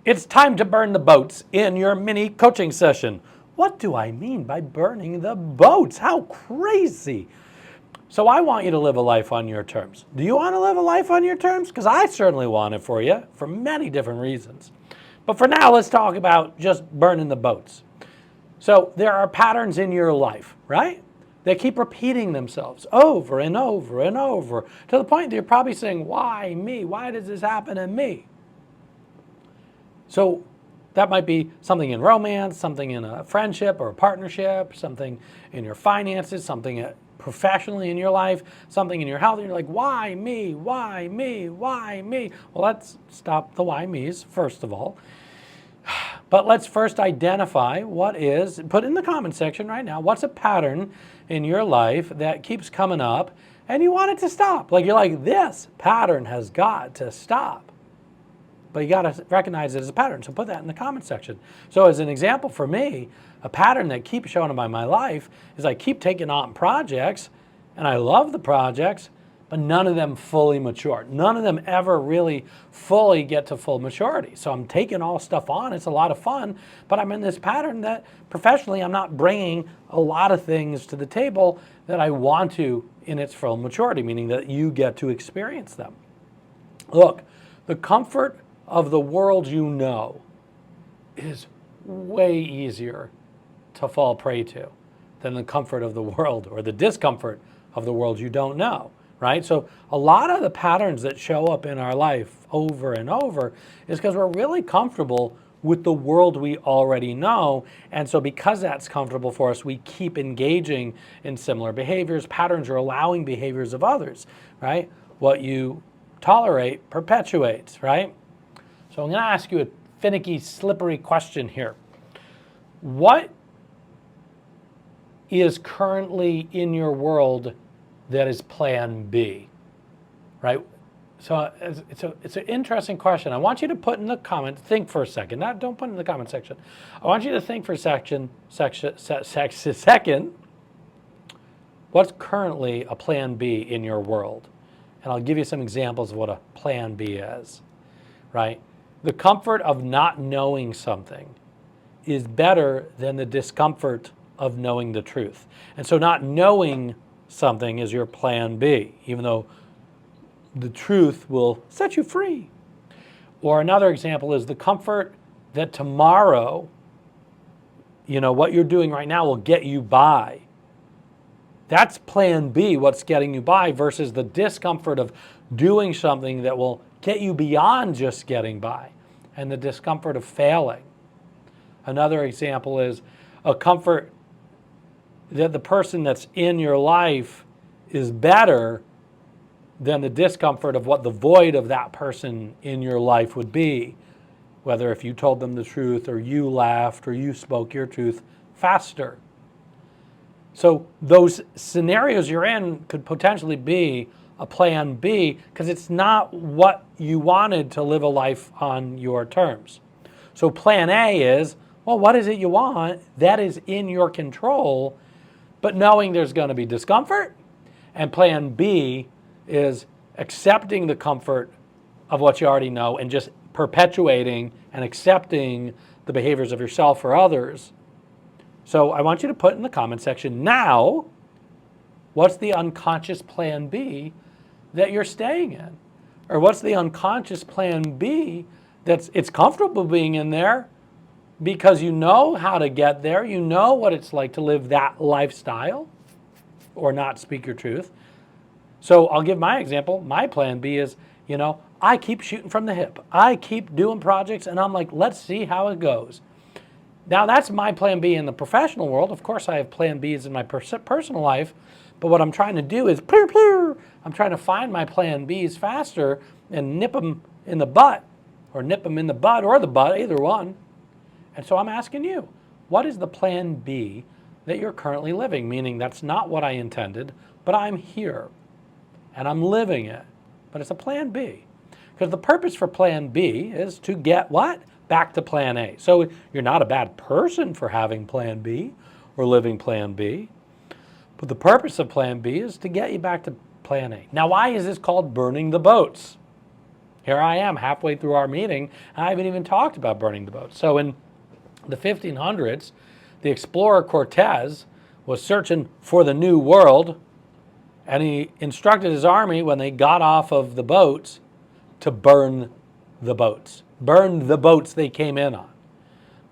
It's time to burn the boats in your mini coaching session. What do I mean by burning the boats? How crazy. So I want you to live a life on your terms. Do you want to live a life on your terms? Because I certainly want it for you for many different reasons. But for now, let's talk about just burning the boats. So there are patterns in your life, right? They keep repeating themselves over and over and over to the point that you're probably saying, why me? Why does this happen to me? So that might be something in romance, something in a friendship or a partnership, something in your finances, something professionally in your life, something in your health. And you're like, why me? Why me? Why me? Well, let's stop the why me's, first of all. But let's first identify what is, put in the comment section right now, what's a pattern in your life that keeps coming up and you want it to stop. Like you're like, this pattern has got to stop. But you got to recognize it as a pattern. So put that in the comment section. So as an example for me, a pattern that keeps showing up in my life is I keep taking on projects and I love the projects, but none of them fully mature. None of them ever really fully get to full maturity. So I'm taking all stuff on. It's a lot of fun, but I'm in this pattern that professionally I'm not bringing a lot of things to the table that I want to in its full maturity, meaning that you get to experience them. Look, the comfort of the world you know is way easier to fall prey to than the comfort of the world or the discomfort of the world you don't know, right? So a lot of the patterns that show up in our life over and over is because we're really comfortable with the world we already know. And so because that's comfortable for us, we keep engaging in similar behaviors, patterns, or allowing behaviors of others, right? What you tolerate perpetuates, right? So I'm going to ask you a finicky, slippery question here. What is currently in your world that is plan B, right? So it's an interesting question. I want you to put in the comment, think for a second. Don't put it in the comment section. I want you to think for a second, what's currently a plan B in your world? And I'll give you some examples of what a plan B is, right? The comfort of not knowing something is better than the discomfort of knowing the truth. And so not knowing something is your plan B, even though the truth will set you free. Or another example is the comfort that tomorrow, what you're doing right now will get you by. That's plan B, what's getting you by, versus the discomfort of doing something that will get you beyond just getting by, and the discomfort of failing. Another example is a comfort that the person that's in your life is better than the discomfort of what the void of that person in your life would be, whether if you told them the truth or you laughed or you spoke your truth faster. So those scenarios you're in could potentially be a plan B because it's not what you wanted to live a life on your terms. So plan A is, well, what is it you want? That is in your control, but knowing there's going to be discomfort. And plan B is accepting the comfort of what you already know and just perpetuating and accepting the behaviors of yourself or others. So I want you to put in the comment section now, what's the unconscious plan B that you're staying in? Or what's the unconscious plan B it's comfortable being in there because you know how to get there, you know what it's like to live that lifestyle or not speak your truth. So I'll give my example. My plan B is, I keep shooting from the hip. I keep doing projects and I'm like, let's see how it goes. Now that's my plan B in the professional world. Of course I have plan Bs in my personal life, but what I'm trying to do is, I'm trying to find my plan Bs faster and nip them in the butt, or nip them in the bud or the butt, either one. And so I'm asking you, what is the plan B that you're currently living? Meaning that's not what I intended, but I'm here and I'm living it, but it's a plan B. Because the purpose for plan B is to get what? Back to plan A. So you're not a bad person for having plan B or living plan B. But the purpose of plan B is to get you back to plan A. Now, why is this called burning the boats? Here I am halfway through our meeting, and I haven't even talked about burning the boats. So in the 1500s, the explorer Cortez was searching for the new world, and he instructed his army when they got off of the boats to burn the boats. Burn the boats they came in on.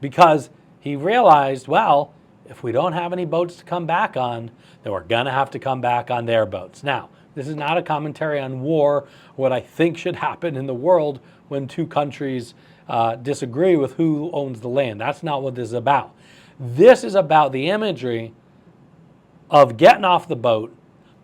Because he realized, well, if we don't have any boats to come back on, then we're going to have to come back on their boats. Now, this is not a commentary on war, what I think should happen in the world when two countries disagree with who owns the land. That's not what this is about. This is about the imagery of getting off the boat,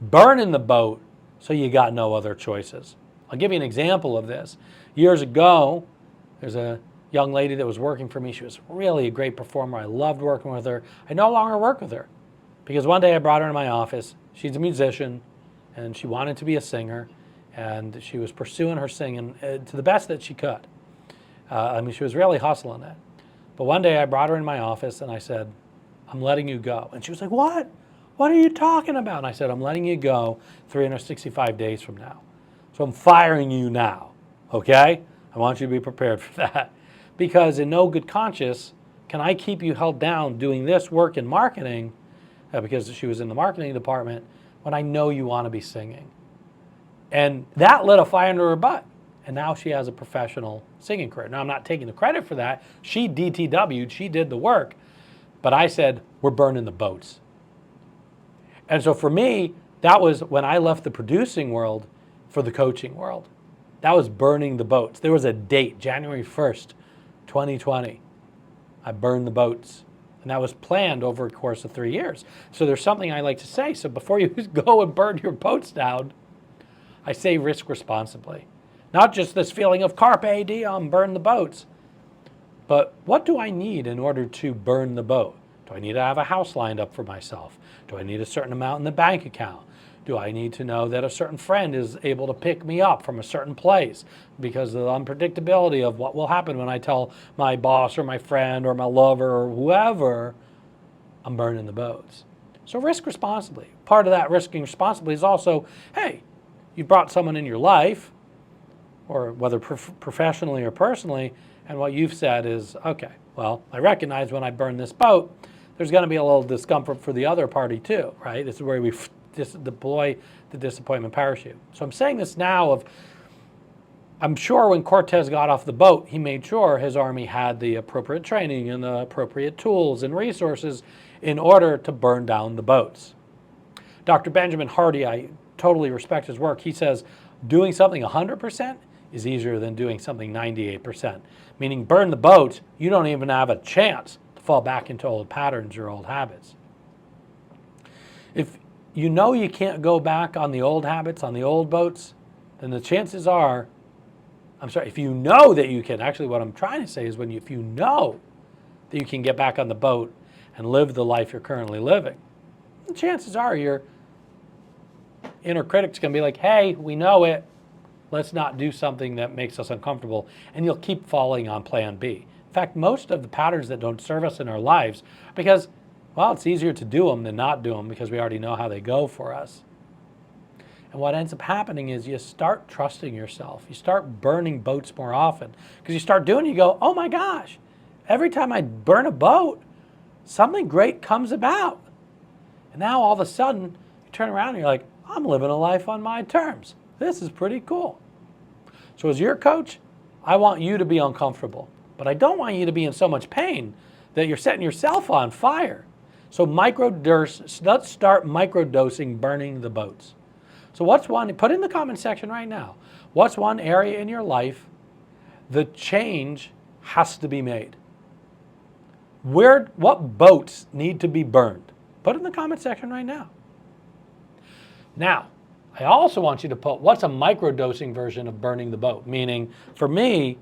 burning the boat, so you got no other choices. I'll give you an example of this. Years ago, there's a young lady that was working for me. She was really a great performer. I loved working with her. I no longer work with her because one day I brought her into my office. She's a musician, and she wanted to be a singer, and she was pursuing her singing to the best that she could. She was really hustling it. But one day I brought her in my office, and I said, I'm letting you go. And she was like, what? What are you talking about? And I said, I'm letting you go 365 days from now. So I'm firing you now, okay? I want you to be prepared for that. Because in no good conscience can I keep you held down doing this work in marketing, because she was in the marketing department, when I know you want to be singing. And that lit a fire under her butt. And now she has a professional singing career. Now, I'm not taking the credit for that. She DTW'd, she did the work. But I said, we're burning the boats. And so for me, that was when I left the producing world for the coaching world. That was burning the boats. There was a date, January 1st, 2020. I burned the boats. And that was planned over a course of 3 years. So there's something I like to say. So before you go and burn your boats down, I say risk responsibly. Not just this feeling of carpe diem, burn the boats. But what do I need in order to burn the boat? Do I need to have a house lined up for myself? Do I need a certain amount in the bank account? Do I need to know that a certain friend is able to pick me up from a certain place because of the unpredictability of what will happen when I tell my boss or my friend or my lover or whoever I'm burning the boats? So risk responsibly. Part of that risking responsibly is also, hey, you brought someone in your life, or whether professionally or personally, and what you've said is, okay, well, I recognize when I burn this boat, there's going to be a little discomfort for the other party too, right? This is where we deploy the disappointment parachute. So I'm saying this now I'm sure when Cortez got off the boat, he made sure his army had the appropriate training and the appropriate tools and resources in order to burn down the boats. Dr. Benjamin Hardy, I totally respect his work. He says doing something 100% is easier than doing something 98%, meaning burn the boats, you don't even have a chance to fall back into old patterns or old habits. If you know you can't go back on the old habits, on the old boats, then the chances are, if you know that you can, actually what I'm trying to say is if you know that you can get back on the boat and live the life you're currently living, the chances are your inner critic's going to be like, hey, we know it. Let's not do something that makes us uncomfortable. And you'll keep falling on plan B. In fact, most of the patterns that don't serve us in our lives, because, well, it's easier to do them than not do them because we already know how they go for us. And what ends up happening is you start trusting yourself. You start burning boats more often. Because you start doing it, you go, oh my gosh, every time I burn a boat, something great comes about. And now all of a sudden, you turn around and you're like, I'm living a life on my terms. This is pretty cool. So as your coach, I want you to be uncomfortable. But I don't want you to be in so much pain that you're setting yourself on fire. So let's start microdosing burning the boats. So what's one, put in the comment section right now, what's one area in your life the change has to be made? What boats need to be burned? Put it in the comment section right now. Now, I also want you to put what's a microdosing version of burning the boat? Meaning, for me,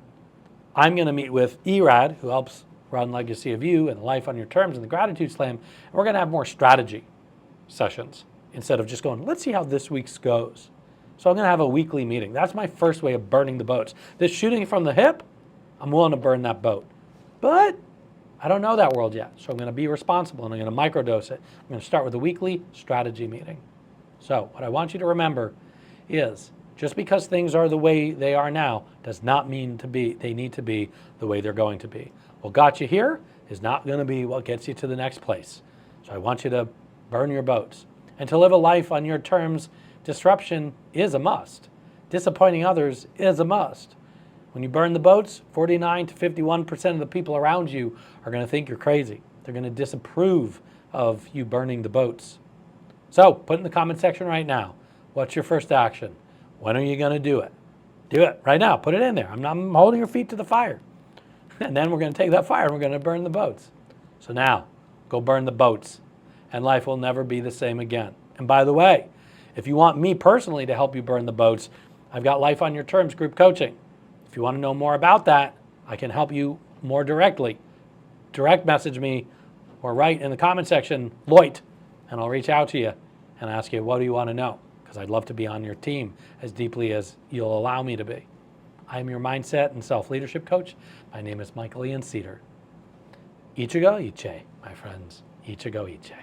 I'm going to meet with Erad, who helps run Legacy of You and Life on Your Terms and the Gratitude Slam. And we're going to have more strategy sessions instead of just going, let's see how this week's goes. So I'm going to have a weekly meeting. That's my first way of burning the boats. This shooting from the hip, I'm willing to burn that boat. But I don't know that world yet. So I'm going to be responsible and I'm going to microdose it. I'm going to start with a weekly strategy meeting. So what I want you to remember is Just because things are the way they are now does not mean they need to be the way they're going to be. What got you here is not going to be what gets you to the next place. So I want you to burn your boats. And to live a life on your terms, disruption is a must. Disappointing others is a must. When you burn the boats, 49 to 51% of the people around you are going to think you're crazy. They're going to disapprove of you burning the boats. So put in the comment section right now, what's your first action? When are you going to do it? Do it right now. Put it in there. I'm holding your feet to the fire. And then we're going to take that fire and we're going to burn the boats. So now, go burn the boats. And life will never be the same again. And by the way, if you want me personally to help you burn the boats, I've got Life on Your Terms group coaching. If you want to know more about that, I can help you more directly. Direct message me or write in the comment section, Lloyd, and I'll reach out to you and ask you, what do you want to know? Because I'd love to be on your team as deeply as you'll allow me to be. I'm your mindset and self-leadership coach. My name is Michael Ian Cedar. Ichigo Iche, my friends. Ichigo Iche.